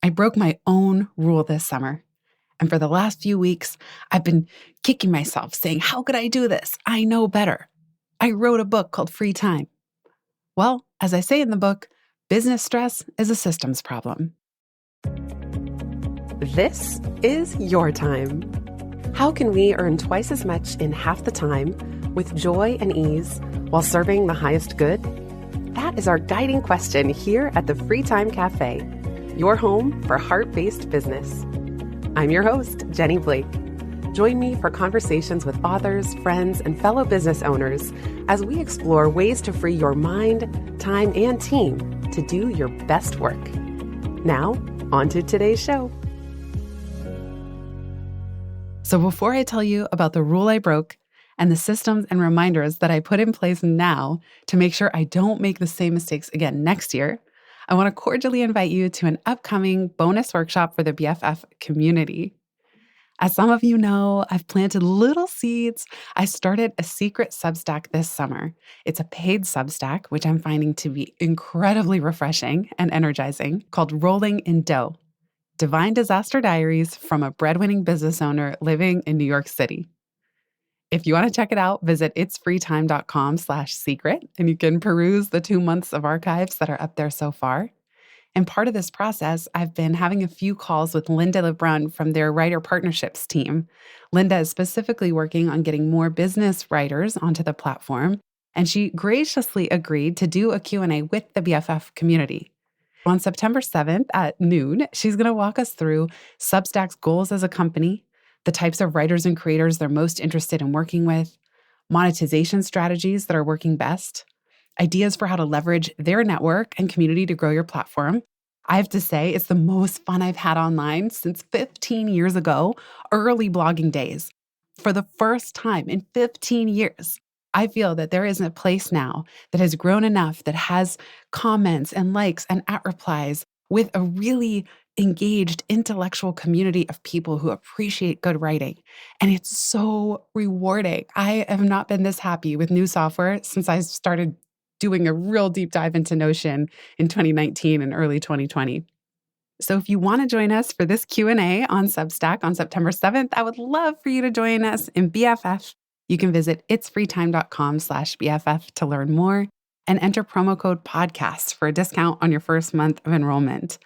I broke my own rule this summer. And for the last few weeks, I've been kicking myself, saying, how could I do this? I know better. I wrote a book called Free Time. Well, as I say in the book, business stress is a systems problem. This is your time. How can we earn twice as much in half the time with joy and ease while serving the highest good? That is our guiding question here at the Free Time Cafe, your home for heart-based business. I'm your host, Jenny Blake. Join me for conversations with authors, friends, and fellow business owners as we explore ways to free your mind, time, and team to do your best work. Now, on to today's show. So before I tell you about the rule I broke and the systems and reminders that I put in place now to make sure I don't make the same mistakes again next year, I want to cordially invite you to an upcoming bonus workshop for the BFF community. As some of you know, I've planted little seeds. I started a secret Substack this summer. It's a paid Substack, which I'm finding to be incredibly refreshing and energizing, called Rolling in Dough, Divine Disaster Diaries from a Breadwinning Business Owner Living in New York City. If you want to check it out, visit itsfreetime.com/secret, and you can peruse the 2 months of archives that are up there so far. And part of this process, I've been having a few calls with Linda LeBrun from their writer partnerships team. Linda is specifically working on getting more business writers onto the platform, and she graciously agreed to do a Q&A with the BFF community. On September 7th at noon, she's going to walk us through Substack's goals as a company, the types of writers and creators they're most interested in working with, monetization strategies that are working best, ideas for how to leverage their network and community to grow your platform. I have to say, it's the most fun I've had online since 15 years ago, early blogging days. For the first time in 15 years, I feel that there is a place now that has grown enough that has comments and likes and @replies with a really engaged intellectual community of people who appreciate good writing. And it's so rewarding. I have not been this happy with new software since I started doing a real deep dive into Notion in 2019 and early 2020. So if you want to join us for this Q&A on Substack on September 7th, I would love for you to join us in BFF. You can visit itsfreetime.com/BFF to learn more and enter promo code podcast for a discount on your first month of enrollment.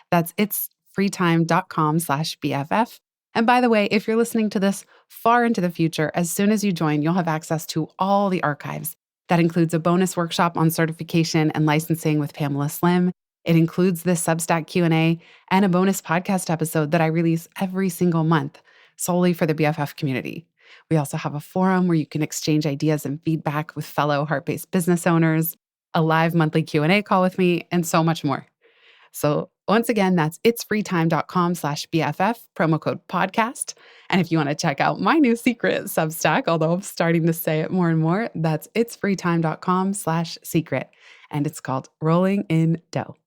That's itsfreetime.com/BFF. And by the way, if you're listening to this far into the future, as soon as you join, you'll have access to all the archives. That includes a bonus workshop on certification and licensing with Pamela Slim. It includes this Substack Q&A and a bonus podcast episode that I release every single month solely for the BFF community. We also have a forum where you can exchange ideas and feedback with fellow heart-based business owners, a live monthly Q&A call with me, and so much more. So once again, that's itsfreetime.com/BFF, promo code podcast. And if you want to check out my new secret Substack, although I'm starting to say it more and more, that's itsfreetime.com/secret. And it's called Rolling in Dough,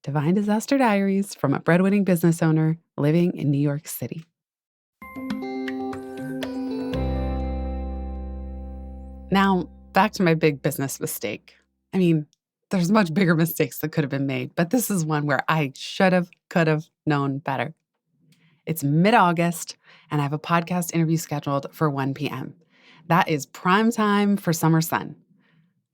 Divine Disaster Diaries from a Breadwinning Business Owner Living in New York City. Now, back to my big business mistake. I mean, there's much bigger mistakes that could have been made, but this is one where I should have, could have known better. It's mid-August, and I have a podcast interview scheduled for 1 p.m. That is prime time for summer sun.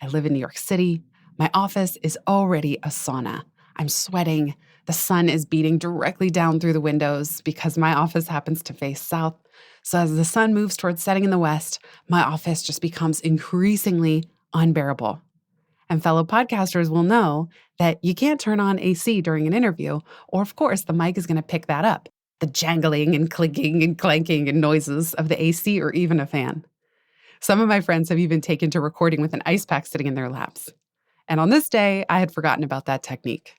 I live in New York City. My office is already a sauna. I'm sweating. The sun is beating directly down through the windows because my office happens to face south. So as the sun moves towards setting in the west, my office just becomes increasingly unbearable. And fellow podcasters will know that you can't turn on AC during an interview, or of course the mic is going to pick that up, the jangling and clinking and clanking and noises of the AC or even a fan. Some of my friends have even taken to recording with an ice pack sitting in their laps. And on this day, I had forgotten about that technique.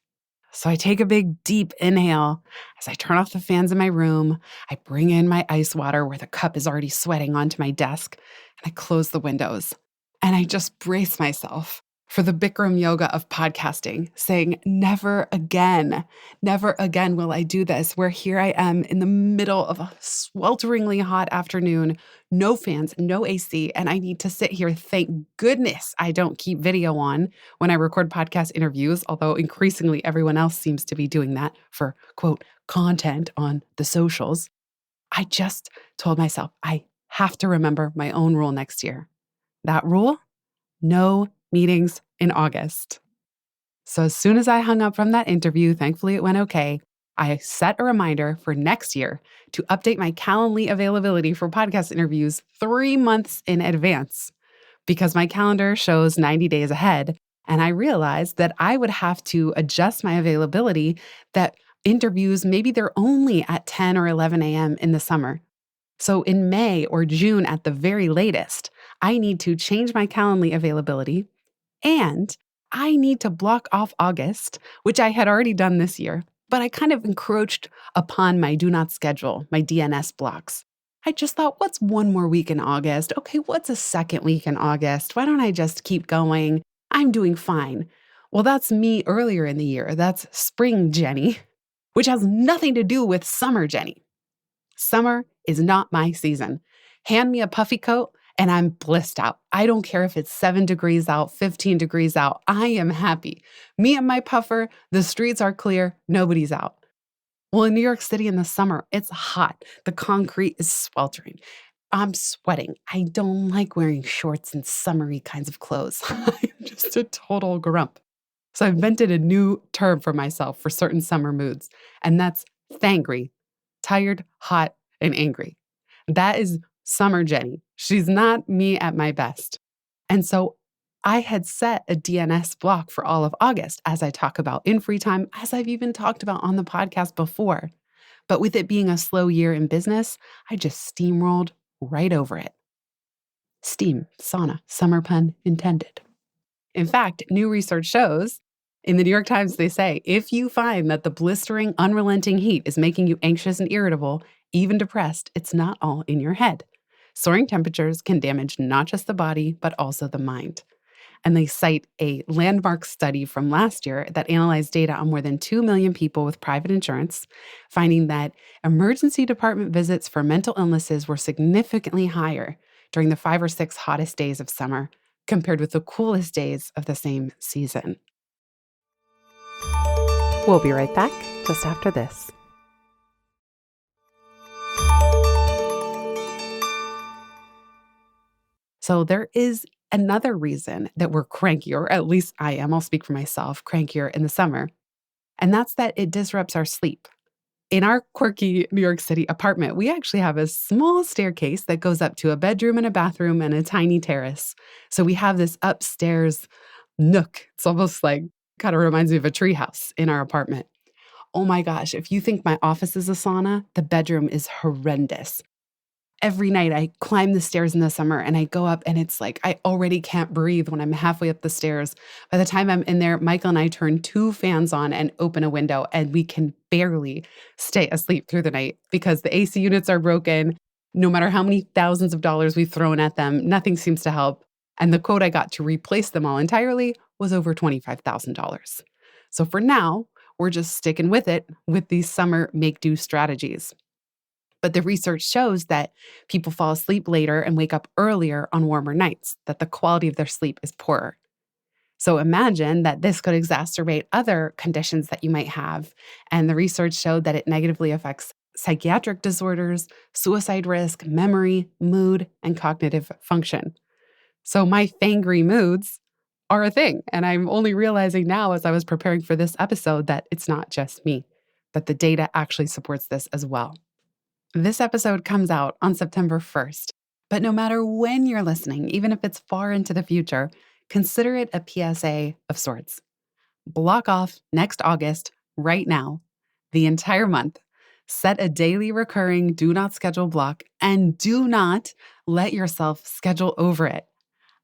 So I take a big, deep inhale as I turn off the fans in my room. I bring in my ice water where the cup is already sweating onto my desk, and I close the windows. And I just brace myself for the Bikram yoga of podcasting, saying, never again will I do this, where here I am in the middle of a swelteringly hot afternoon, no fans, no AC, and I need to sit here. Thank goodness I don't keep video on when I record podcast interviews, although increasingly everyone else seems to be doing that for, quote, content on the socials. I just told myself I have to remember my own rule next year. That rule? No meetings in August. So as soon as I hung up from that interview, thankfully it went okay, I set a reminder for next year to update my Calendly availability for podcast interviews 3 months in advance because my calendar shows 90 days ahead. And I realized that I would have to adjust my availability, that interviews, maybe they're only at 10 or 11 a.m. in the summer. So in May or June at the very latest, I need to change my Calendly availability, and I need to block off August, which I had already done this year, but I kind of encroached upon my do not schedule, my DNS blocks. I just thought, what's one more week in August? Okay, what's a second week in August? Why don't I just keep going? I'm doing fine. Well, that's me earlier in the year. That's spring Jenny, which has nothing to do with summer Jenny. Summer is not my season. Hand me a puffy coat and I'm blissed out. I don't care if it's 7 degrees out, 15 degrees out. I am happy. Me and my puffer, the streets are clear, nobody's out. Well, in New York City in the summer, it's hot. The concrete is sweltering. I'm sweating. I don't like wearing shorts and summery kinds of clothes. I'm just a total grump. So I invented a new term for myself for certain summer moods, and that's thangry. Tired, hot, and angry. That is summer Jenny. She's not me at my best. And so I had set a DNS block for all of August, as I talk about in free time, as I've even talked about on the podcast before. But with it being a slow year in business, I just steamrolled right over it. Steam, sauna, summer pun intended. In fact, new research shows, in the New York Times, they say, if you find that the blistering, unrelenting heat is making you anxious and irritable, even depressed, it's not all in your head. Soaring temperatures can damage not just the body, but also the mind. And they cite a landmark study from last year that analyzed data on more than 2 million people with private insurance, finding that emergency department visits for mental illnesses were significantly higher during the 5 or 6 hottest days of summer compared with the coolest days of the same season. We'll be right back just after this. So there is another reason that we're cranky, or at least I am, I'll speak for myself, crankier in the summer, and that's that it disrupts our sleep. In our quirky New York City apartment, we actually have a small staircase that goes up to a bedroom and a bathroom and a tiny terrace. So we have this upstairs nook. It's almost like, kind of reminds me of a treehouse in our apartment. Oh my gosh, if you think my office is a sauna, the bedroom is horrendous. Every night I climb the stairs in the summer and I go up and it's like I already can't breathe when I'm halfway up the stairs. By the time I'm in there, Michael and I turn 2 fans on and open a window and we can barely stay asleep through the night because the AC units are broken. No matter how many thousands of dollars we've thrown at them, nothing seems to help. And the quote I got to replace them all entirely was over $25,000. So for now, we're just sticking with it with these summer make-do strategies. But the research shows that people fall asleep later and wake up earlier on warmer nights, that the quality of their sleep is poorer. So imagine that this could exacerbate other conditions that you might have. And the research showed that it negatively affects psychiatric disorders, suicide risk, memory, mood, and cognitive function. So my fangry moods are a thing. And I'm only realizing now as I was preparing for this episode that it's not just me, that the data actually supports this as well. This episode comes out on September 1st, but no matter when you're listening, even if it's far into the future, consider it a PSA of sorts. Block off next August, right now, the entire month. Set a daily recurring do not schedule block and do not let yourself schedule over it.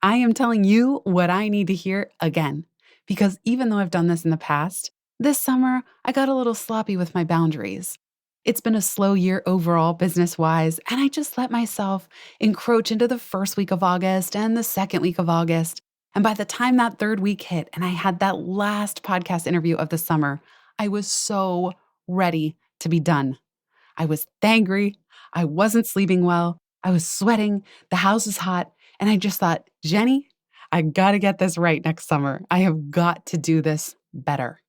I am telling you what I need to hear again, because even though I've done this in the past, this summer I got a little sloppy with my boundaries. It's been a slow year overall business-wise, and I just let myself encroach into the first week of August and the second week of August. And by the time that third week hit and I had that last podcast interview of the summer, I was so ready to be done. I was angry. I wasn't sleeping well. I was sweating. The house is hot. And I just thought, Jenny, I got to get this right next summer. I have got to do this better.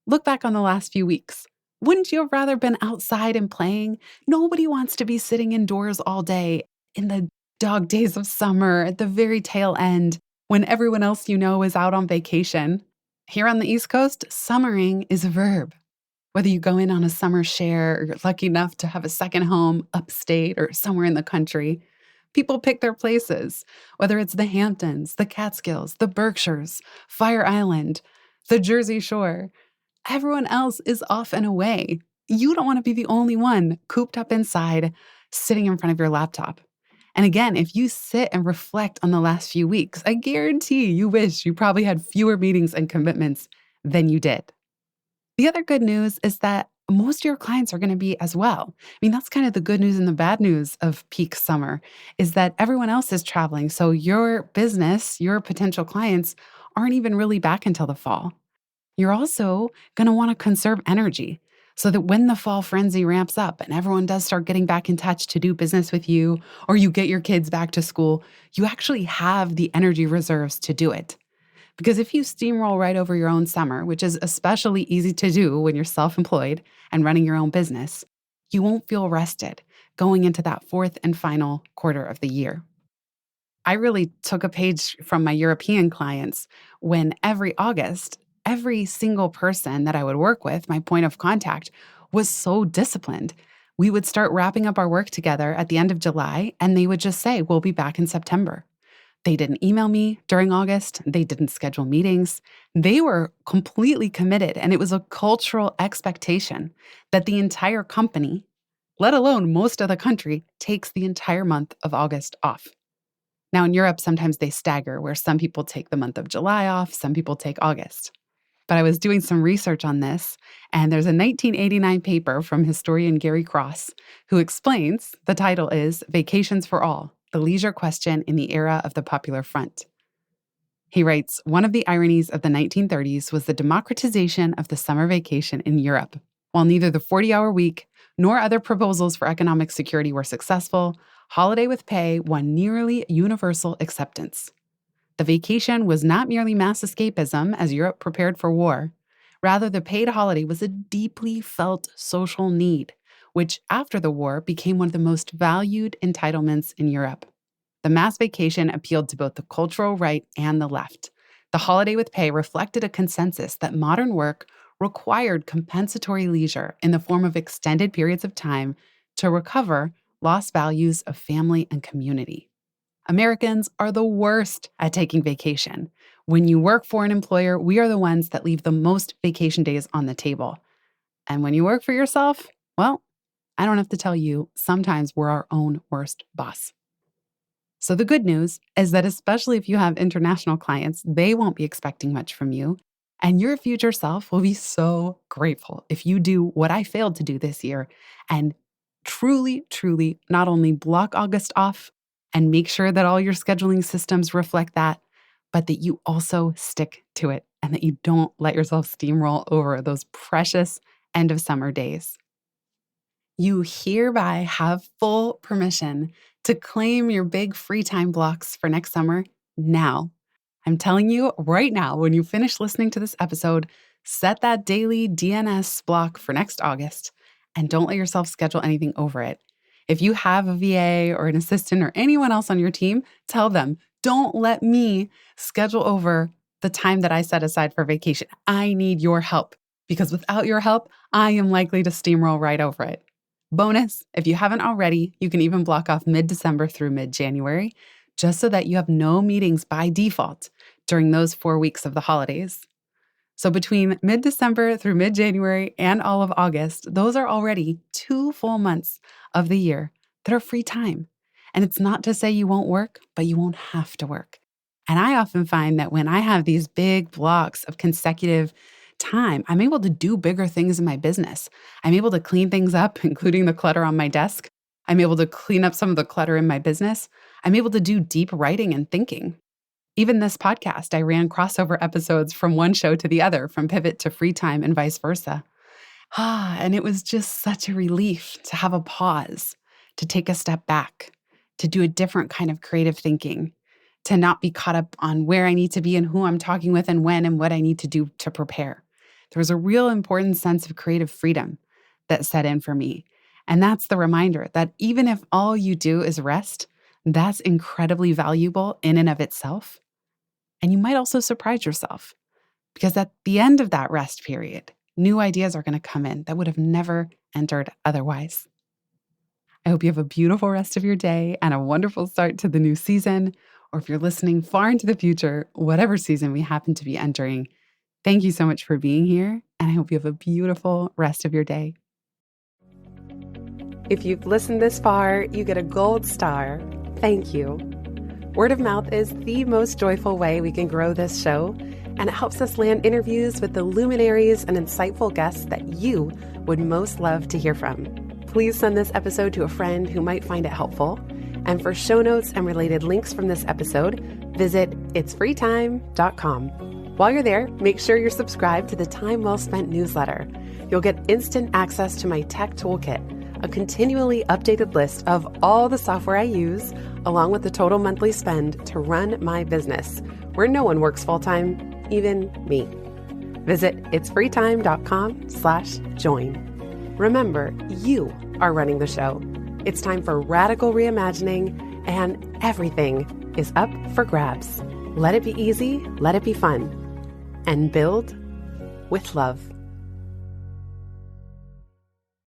Look back on the last few weeks. Wouldn't you have rather been outside and playing? Nobody wants to be sitting indoors all day in the dog days of summer at the very tail end when everyone else you know is out on vacation. Here on the East Coast, summering is a verb. Whether you go in on a summer share or you're lucky enough to have a second home upstate or somewhere in the country, people pick their places, whether it's the Hamptons, the Catskills, the Berkshires, Fire Island, the Jersey Shore. Everyone else is off and away. You don't want to be the only one cooped up inside, sitting in front of your laptop. And again, if you sit and reflect on the last few weeks, I guarantee you wish you probably had fewer meetings and commitments than you did. The other good news is that most of your clients are going to be as well. I mean, that's kind of the good news and the bad news of peak summer is that everyone else is traveling. So your business, your potential clients aren't even really back until the fall. You're also going to want to conserve energy so that when the fall frenzy ramps up and everyone does start getting back in touch to do business with you, or you get your kids back to school, you actually have the energy reserves to do it. Because if you steamroll right over your own summer, which is especially easy to do when you're self-employed and running your own business, you won't feel rested going into that fourth and final quarter of the year. I really took a page from my European clients when every August, every single person that I would work with, my point of contact, was so disciplined. We would start wrapping up our work together at the end of July, and they would just say, we'll be back in September. They didn't email me during August. They didn't schedule meetings. They were completely committed, and it was a cultural expectation that the entire company, let alone most of the country, takes the entire month of August off. Now, in Europe, sometimes they stagger, where some people take the month of July off, some people take August. But I was doing some research on this, and there's a 1989 paper from historian Gary Cross who explains, the title is Vacations for All, the Leisure Question in the Era of the Popular Front. He writes, one of the ironies of the 1930s was the democratization of the summer vacation in Europe. While neither the 40-hour week nor other proposals for economic security were successful, holiday with pay won nearly universal acceptance. The vacation was not merely mass escapism as Europe prepared for war. Rather, the paid holiday was a deeply felt social need, which after the war became one of the most valued entitlements in Europe. The mass vacation appealed to both the cultural right and the left. The holiday with pay reflected a consensus that modern work required compensatory leisure in the form of extended periods of time to recover lost values of family and community. Americans are the worst at taking vacation. When you work for an employer, we are the ones that leave the most vacation days on the table. And when you work for yourself, well, I don't have to tell you, sometimes we're our own worst boss. So the good news is that especially if you have international clients, they won't be expecting much from you. And your future self will be so grateful if you do what I failed to do this year and truly, truly not only block August off and make sure that all your scheduling systems reflect that, but that you also stick to it and that you don't let yourself steamroll over those precious end of summer days. You hereby have full permission to claim your big free time blocks for next summer now. I'm telling you right now, when you finish listening to this episode, set that daily DNS block for next August and don't let yourself schedule anything over it. If you have a VA or an assistant or anyone else on your team, tell them, don't let me schedule over the time that I set aside for vacation. I need your help because without your help, I am likely to steamroll right over it. Bonus, if you haven't already, you can even block off mid-December through mid-January, just so that you have no meetings by default during those 4 weeks of the holidays. So between mid-December through mid-January and all of August, those are already 2 full months of the year that are free time. And it's not to say you won't work, but you won't have to work. And I often find that when I have these big blocks of consecutive time, I'm able to do bigger things in my business. I'm able to clean things up, including the clutter on my desk. I'm able to clean up some of the clutter in my business. I'm able to do deep writing and thinking. Even this podcast, I ran crossover episodes from one show to the other, from pivot to free time and vice versa. And it was just such a relief to have a pause, to take a step back, to do a different kind of creative thinking, to not be caught up on where I need to be and who I'm talking with and when and what I need to do to prepare. There was a real important sense of creative freedom that set in for me. And that's the reminder that even if all you do is rest, that's incredibly valuable in and of itself. And you might also surprise yourself, because at the end of that rest period, new ideas are going to come in that would have never entered otherwise. I hope you have a beautiful rest of your day and a wonderful start to the new season. Or if you're listening far into the future, whatever season we happen to be entering, thank you so much for being here. And I hope you have a beautiful rest of your day. If you've listened this far, you get a gold star. Thank you. Word of mouth is the most joyful way we can grow this show, and it helps us land interviews with the luminaries and insightful guests that you would most love to hear from. Please send this episode to a friend who might find it helpful. And for show notes and related links from this episode, visit itsfreetime.com. While you're there, make sure you're subscribed to the Time Well Spent newsletter. You'll get instant access to my tech toolkit, a continually updated list of all the software I use, along with the total monthly spend to run my business, where no one works full-time, even me. Visit itsfreetime.com/join. Remember, you are running the show. It's time for radical reimagining, and everything is up for grabs. Let it be easy, let it be fun, and build with love.